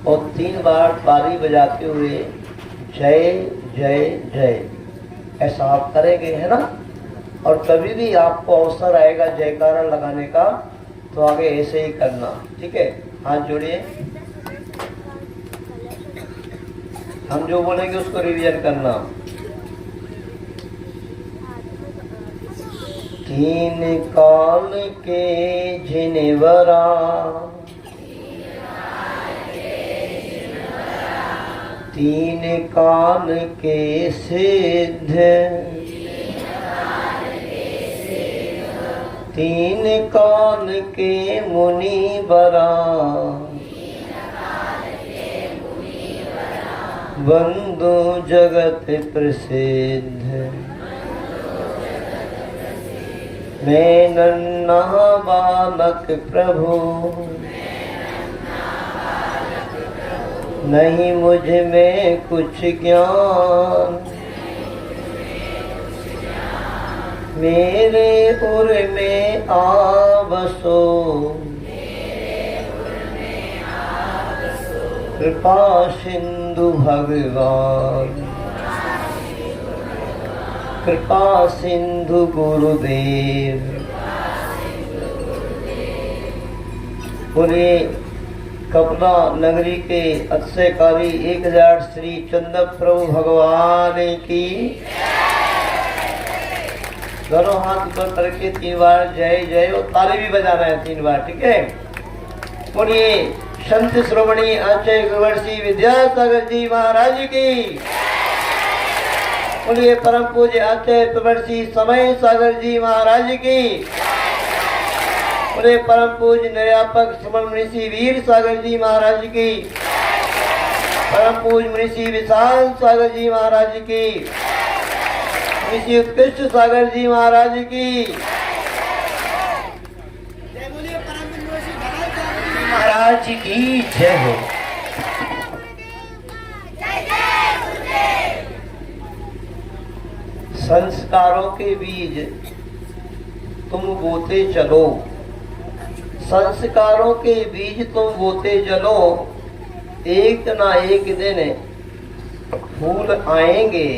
और 3 बार ताली बजाते हुए जय जय जय ऐसा आप करेंगे, है ना। और कभी भी आपको अवसर आएगा जयकारा लगाने का तो आगे ऐसे ही करना, ठीक है। हाथ जोड़िए, हम जो बोलेंगे उसको रिवीजन करना। 3 काल के जिनवरा, 3 काल के सिद्ध, 3 काल के मुनि बरा, बंधु जगत प्रसिद्ध। मैं नन्हा बालक प्रभु, नहीं मुझ में कुछ ज्ञान, मेरे उर में आवसो, कृपा सिंधु भगवान, कृपा सिंधु गुरुदेव। पूरे कपला नगरी के अतिशयकारी 1000 श्री चंद्र प्रभु भगवान की। दोनों हाथ ऊपर करके 3 बार जय जय, और ताली भी बजाना है 3 बार, ठीक है। बोलिए संत श्रोमणी आचार्य गुरुवर्षी विद्यासागर जी महाराज की। बोलिए परम पूज्य आचार्य प्रवर्षी समय सागर जी महाराज की। बोले परम पूज्य निर्यापक सुमन ऋषि वीर सागर जी महाराज की। परम पूज्य ऋषि विशाल सागर जी महाराज की। ऋषि उत्कृष्ट सागर जी महाराज की। महाराज की जय हो। संस्कारों के बीज तुम बोते चलो, संस्कारों के बीज तुम बोते चलो, एक ना एक दिन फूल आएंगे।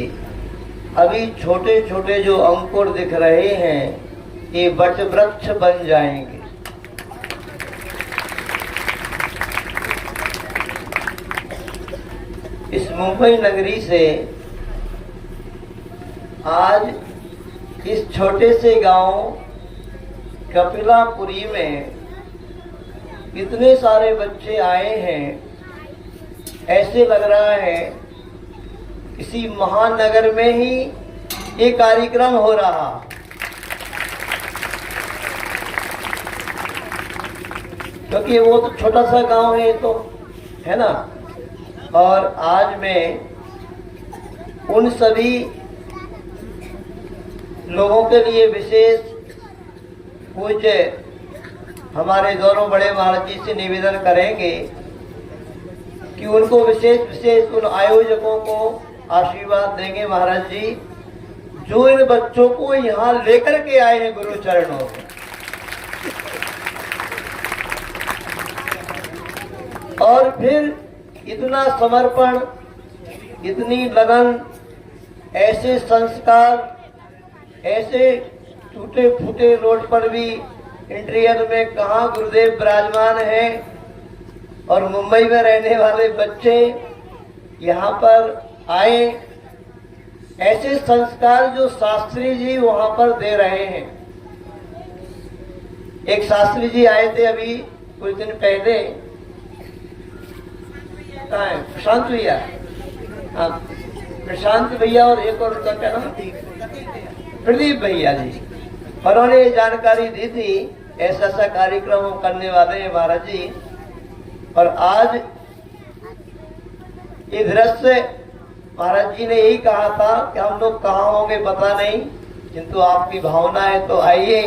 अभी छोटे छोटे जो अंकुर दिख रहे हैं ये वट वृक्ष बन जाएंगे। इस मुंबई नगरी से आज इस छोटे से गांव कपिलापुरी में इतने सारे बच्चे आए हैं, ऐसे लग रहा है किसी महानगर में ही ये कार्यक्रम हो रहा। क्योंकि वो तो छोटा सा गांव है तो, है ना। और आज मैं उन सभी लोगों के लिए विशेष पूज्य हमारे दोनों बड़े महाराज जी से निवेदन करेंगे कि उनको विशेष उन आयोजकों को आशीर्वाद देंगे महाराज जी, जो इन बच्चों को यहाँ लेकर के आए हैं गुरु चरणों में। और फिर इतना समर्पण, इतनी लगन, ऐसे संस्कार, ऐसे टूटे फूटे रोड पर भी इंटीरियर में कहाँ गुरुदेव विराजमान है, और मुंबई में रहने वाले बच्चे यहाँ पर आए। ऐसे संस्कार जो शास्त्री जी वहाँ पर दे रहे हैं। एक शास्त्री जी आए थे अभी कुछ दिन पहले, प्रशांत भैया, हाँ प्रशांत भैया, और एक और उनका क्या नाम, प्रदीप भैया जी। उन्होंने जानकारी दी थी ऐसा ऐसा कार्यक्रम हम करने वाले हैं महाराज जी। और आज ये दृश्य महाराज जी ने यही कहा था कि हम लोग कहाँ होंगे पता नहीं, किंतु आपकी भावना है तो आइए।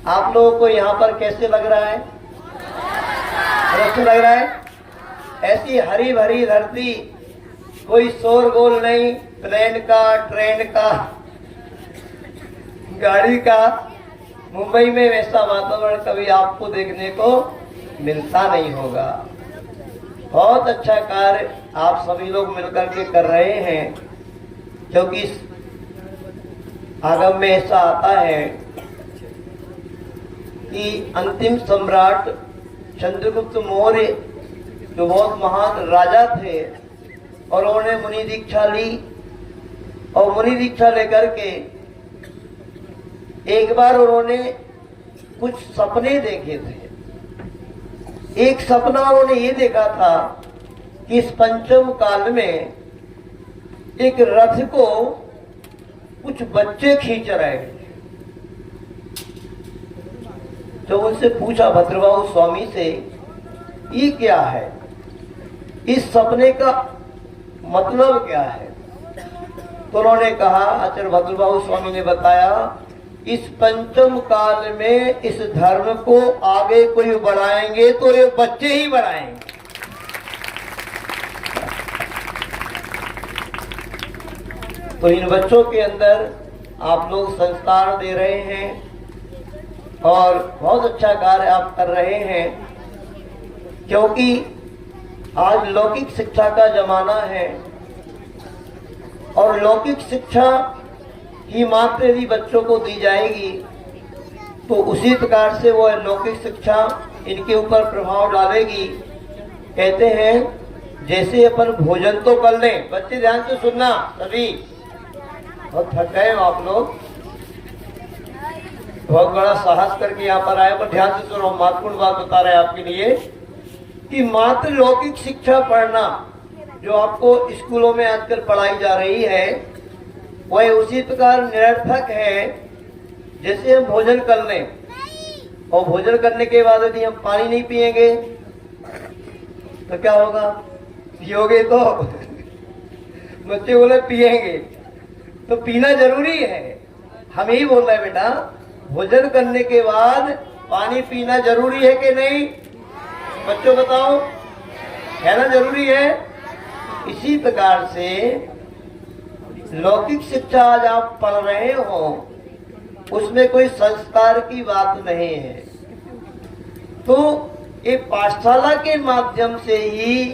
आप लोगों को यहाँ पर कैसे लग रहा है? कैसे लग रहा है? ऐसी हरी भरी धरती, कोई शोरगोल नहीं, प्लेन का, ट्रेन का, गाड़ी का। मुंबई में वैसा वातावरण कभी आपको देखने को मिलता नहीं होगा। बहुत अच्छा कार्य आप सभी लोग मिलकर के कर रहे हैं, क्योंकि इस आगम में ऐसा आता है कि अंतिम सम्राट चंद्रगुप्त मौर्य जो बहुत महान राजा थे और उन्होंने मुनि दीक्षा ली, और मुनि दीक्षा लेकर के एक बार उन्होंने कुछ सपने देखे थे। एक सपना उन्होंने ये देखा था कि इस पंचम काल में एक रथ को कुछ बच्चे खींच रहे थे। तो उनसे पूछा भद्रबाहु स्वामी से, ये क्या है, इस सपने का मतलब क्या है? तो उन्होंने कहा, आचार्य भद्रबाहु स्वामी ने बताया, इस पंचम काल में इस धर्म को आगे कोई बढ़ाएंगे तो ये बच्चे ही बढ़ाएंगे। तो इन बच्चों के अंदर आप लोग संस्कार दे रहे हैं और बहुत अच्छा कार्य आप कर रहे हैं, क्योंकि आज लौकिक शिक्षा का जमाना है और लौकिक शिक्षा ही मात्र यदि बच्चों को दी जाएगी तो उसी प्रकार से वो लौकिक शिक्षा इनके ऊपर प्रभाव डालेगी। कहते हैं जैसे अपन भोजन तो कर लें, बच्चे ध्यान से सुनना, सभी बहुत थक गए हो आप लोग, बहुत बड़ा साहस करके यहाँ पर आए, पर ध्यान से सुनो, महत्वपूर्ण बात बता रहे हैं आपके लिए कि मात्र लौकिक शिक्षा पढ़ना जो आपको स्कूलों में आजकल पढ़ाई जा रही है वह उसी प्रकार निरर्थक है जैसे हम भोजन कर लें, और भोजन करने के बाद यदि हम पानी नहीं पिएंगे तो क्या होगा? पियोगे तो बच्चे बोले पिएंगे, तो पीना जरूरी है। हम यही बोल रहे हैं बेटा, भोजन करने के बाद पानी पीना जरूरी है कि नहीं? बच्चों बताओ, है ना, जरूरी है। इसी प्रकार से लौकिक शिक्षा आज आप पढ़ रहे हो उसमें कोई संस्कार की बात नहीं है, तो ये पाठशाला के माध्यम से ही,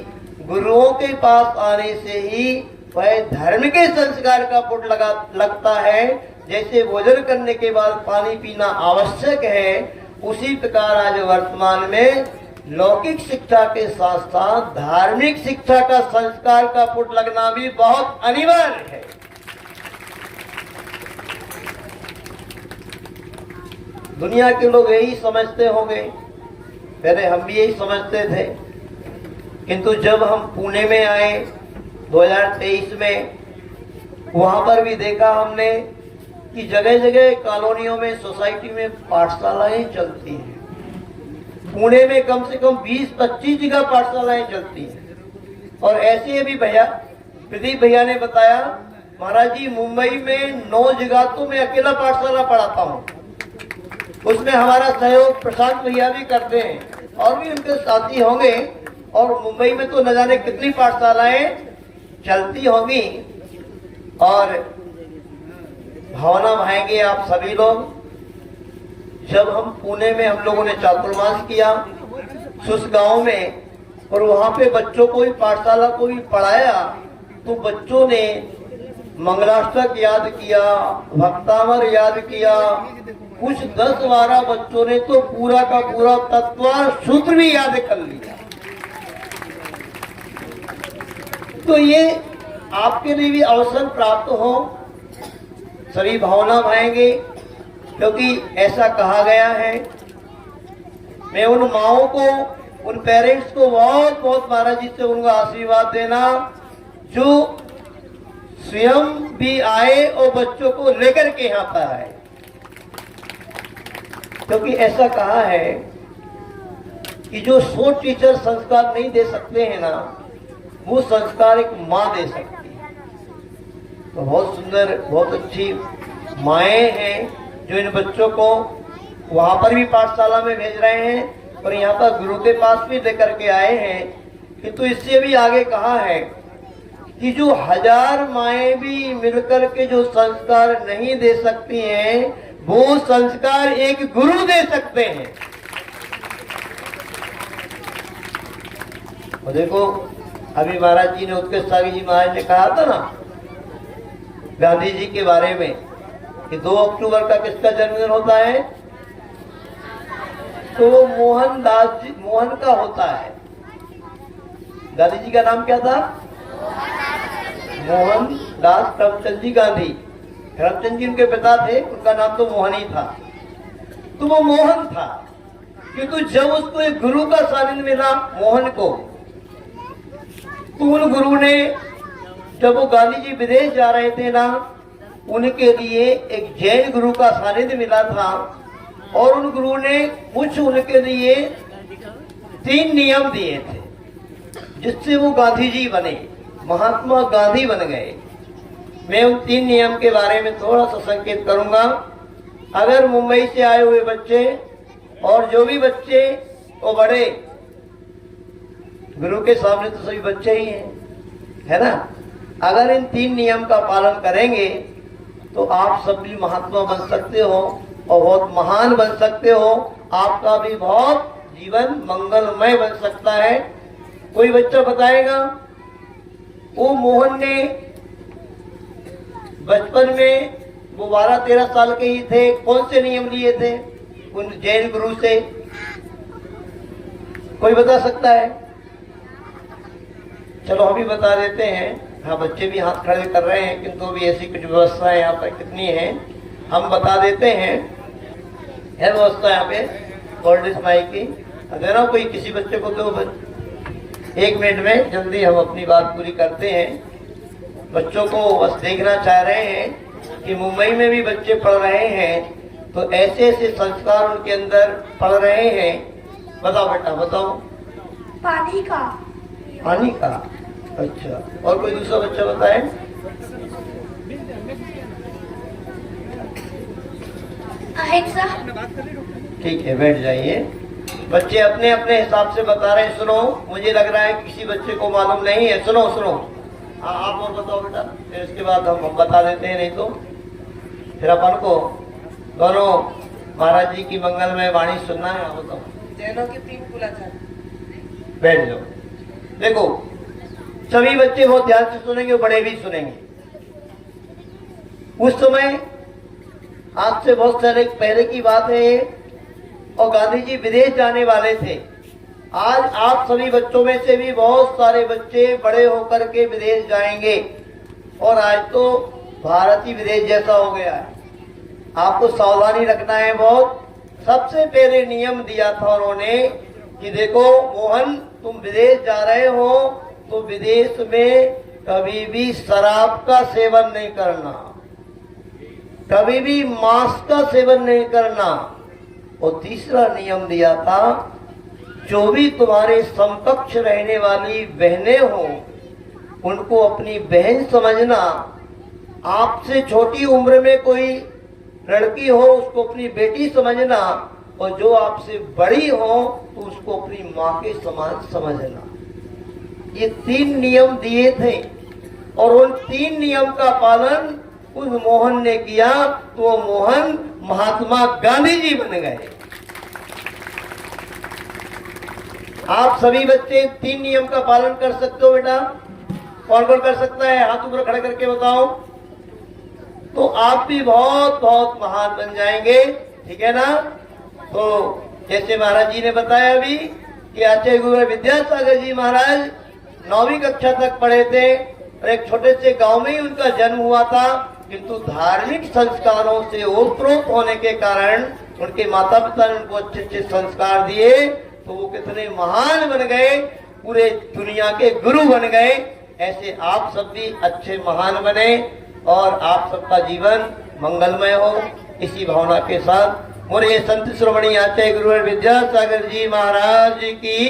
गुरुओं के पास आने से ही वह धर्म के संस्कार का पुट लगता है। जैसे भोजन करने के बाद पानी पीना आवश्यक है, उसी प्रकार आज वर्तमान में लौकिक शिक्षा के साथ साथ धार्मिक शिक्षा का संस्कार का पुट लगना भी बहुत अनिवार्य है। दुनिया के लोग यही समझते होंगे, पहले हम भी यही समझते थे, किंतु जब हम पुणे में आए 2023 में, वहां पर भी देखा हमने कि जगह जगह कॉलोनियों में, सोसाइटी में पाठशालाएं चलती हैं। पुणे में कम से कम 20-25 जगह पाठशालाएं चलती हैं। और ऐसे अभी भैया, प्रदीप भैया ने बताया, महाराज जी मुंबई में 9 जगह तो मैं अकेला पाठशाला पढ़ाता हूँ, उसमें हमारा सहयोग प्रशांत भैया भी करते हैं और भी उनके साथी होंगे, और मुंबई में तो न जाने कितनी पाठशालाएं चलती होंगी। और भावना भाएंगे आप सभी लोग, जब हम पुणे में हम लोगों ने चातुर्मास किया उस गांव में, और वहां पे बच्चों को भी पाठशाला को भी पढ़ाया, तो बच्चों ने मंगलाष्टक याद किया, भक्तामर याद किया, कुछ 10-12 बच्चों ने तो पूरा का पूरा तत्वार सूत्र भी याद कर लिया। तो ये आपके लिए भी अवसर प्राप्त हो, सभी भावना भाएंगे, क्योंकि ऐसा कहा गया है। मैं उन माओं को, उन पेरेंट्स को बहुत बहुत महाराज जी से उनका आशीर्वाद देना जो स्वयं भी आए और बच्चों को लेकर के यहाँ पर आए, क्योंकि ऐसा कहा है कि जो 100 टीचर संस्कार नहीं दे सकते हैं ना, वो संस्कार एक माँ दे सकती है। तो बहुत सुंदर, बहुत अच्छी माएँ हैं जो इन बच्चों को वहां पर भी पाठशाला में भेज रहे हैं और यहाँ पर गुरु के पास भी लेकर के आए हैं। किंतु इससे भी आगे कहा है कि जो 1000 माएँ भी मिलकर के जो संस्कार नहीं दे सकती हैं, वो संस्कार एक गुरु दे सकते हैं। और देखो अभी महाराज जी ने, उत्कृष्ट सागी जी महाराज ने कहा था ना गांधी जी के बारे में कि 2 अक्टूबर का किसका जन्मदिन होता है, तो वो मोहनदास जी, मोहन का होता है। गांधी जी का नाम क्या था? मोहनदास करमचंद जी गांधी। करमचंद जी उनके पिता थे, उनका नाम तो मोहन ही था। तो वो मोहन था क्योंकि जब उसको एक गुरु का सानिध्य मिला मोहन को, तो उन गुरु ने, जब वो गांधी जी विदेश जा रहे थे ना, उनके लिए एक जैन गुरु का सानिध्य मिला था और उन गुरु ने कुछ उनके लिए 3 नियम दिए थे जिससे वो गांधी जी बने, महात्मा गांधी बन गए। मैं उन 3 नियम के बारे में थोड़ा सा संकेत करूंगा। अगर मुंबई से आए हुए बच्चे और जो भी बच्चे वो बड़े, गुरु के सामने तो सभी बच्चे ही हैं, है ना, अगर इन 3 नियम का पालन करेंगे तो आप सब भी महात्मा बन सकते हो और बहुत महान बन सकते हो। आपका भी बहुत जीवन मंगलमय बन सकता है। कोई बच्चा बताएगा वो मोहन ने बचपन में, वो 12-13 साल के ही थे, कौन से नियम लिए थे उन जैन गुरु से? कोई बता सकता है? चलो हम भी बता देते हैं। हाँ, बच्चे भी हाथ खड़े कर रहे हैं, किंतु भी ऐसी कुछ व्यवस्था यहाँ पर कितनी है हम बता देते हैं। है व्यवस्था यहाँ पे गोल्डिस माइक की, अगर ना कोई किसी बच्चे को दो 1 मिनट में, जल्दी हम अपनी बात पूरी करते हैं। बच्चों को बस देखना चाह रहे हैं कि मुंबई में भी बच्चे पढ़ रहे हैं, तो ऐसे ऐसे संस्कार उनके अंदर पढ़ रहे हैं। बताओ बेटा, बताओ। पानी का। पानी का, अच्छा। और कोई दूसरा बच्चा बताए? अहिंसा। ठीक है, बैठ जाइए। बच्चे अपने अपने हिसाब से बता रहे हैं। सुनो, मुझे लग रहा है किसी बच्चे को मालूम नहीं है। सुनो सुनो, हाँ आप और बताओ बेटा, फिर इसके बाद हम बता देते हैं, नहीं तो फिर अपन को दोनों महाराज जी की मंगलमय वाणी सुनना है। बताओ। जैनों के 3 कुलाचार। बैठ जाओ। देखो, सभी बच्चे बहुत ध्यान से सुनेंगे, बड़े भी सुनेंगे। उस समय आज से बहुत सारे पहले की बात है ये, और गांधी जी विदेश जाने वाले थे। आज आप सभी बच्चों में से भी बहुत सारे बच्चे बड़े होकर के विदेश जाएंगे, और आज तो भारत ही विदेश जैसा हो गया है। आपको सावधानी रखना है बहुत। सबसे पहले नियम दिया था उन्होंने कि देखो मोहन, तुम विदेश जा रहे हो तो विदेश में कभी भी शराब का सेवन नहीं करना, कभी भी मांस का सेवन नहीं करना। और तीसरा नियम दिया था, जो भी तुम्हारे समकक्ष रहने वाली बहनें हो उनको अपनी बहन समझना। आपसे छोटी उम्र में कोई लड़की हो उसको अपनी बेटी समझना, और जो आपसे बड़ी हो तो उसको अपनी माँ के समान समझना। ये 3 नियम दिए थे, और उन 3 नियम का पालन उस मोहन ने किया तो वो मोहन महात्मा गांधी जी बन गए। आप सभी बच्चे 3 नियम का पालन कर सकते हो बेटा? कौन कौन कर सकता है? हाथ ऊपर खड़े करके बताओ। तो आप भी बहुत बहुत महान बन जाएंगे, ठीक है ना? तो जैसे महाराज जी ने बताया अभी कि आचार्य गुरु विद्यासागर जी महाराज 9वीं कक्षा तक पढ़े थे, और एक छोटे से गांव में ही उनका जन्म हुआ था, किंतु धार्मिक संस्कारों से ओतप्रोत होने के कारण उनके माता पिता ने उनको अच्छे अच्छे संस्कार दिए, तो वो कितने महान बन गए, पूरे दुनिया के गुरु बन गए। ऐसे आप सब भी अच्छे महान बने और आप सबका जीवन मंगलमय हो। इसी भावना के साथ मोरे संत श्रोमणी आचार्य गुरु विद्यासागर जी महाराज की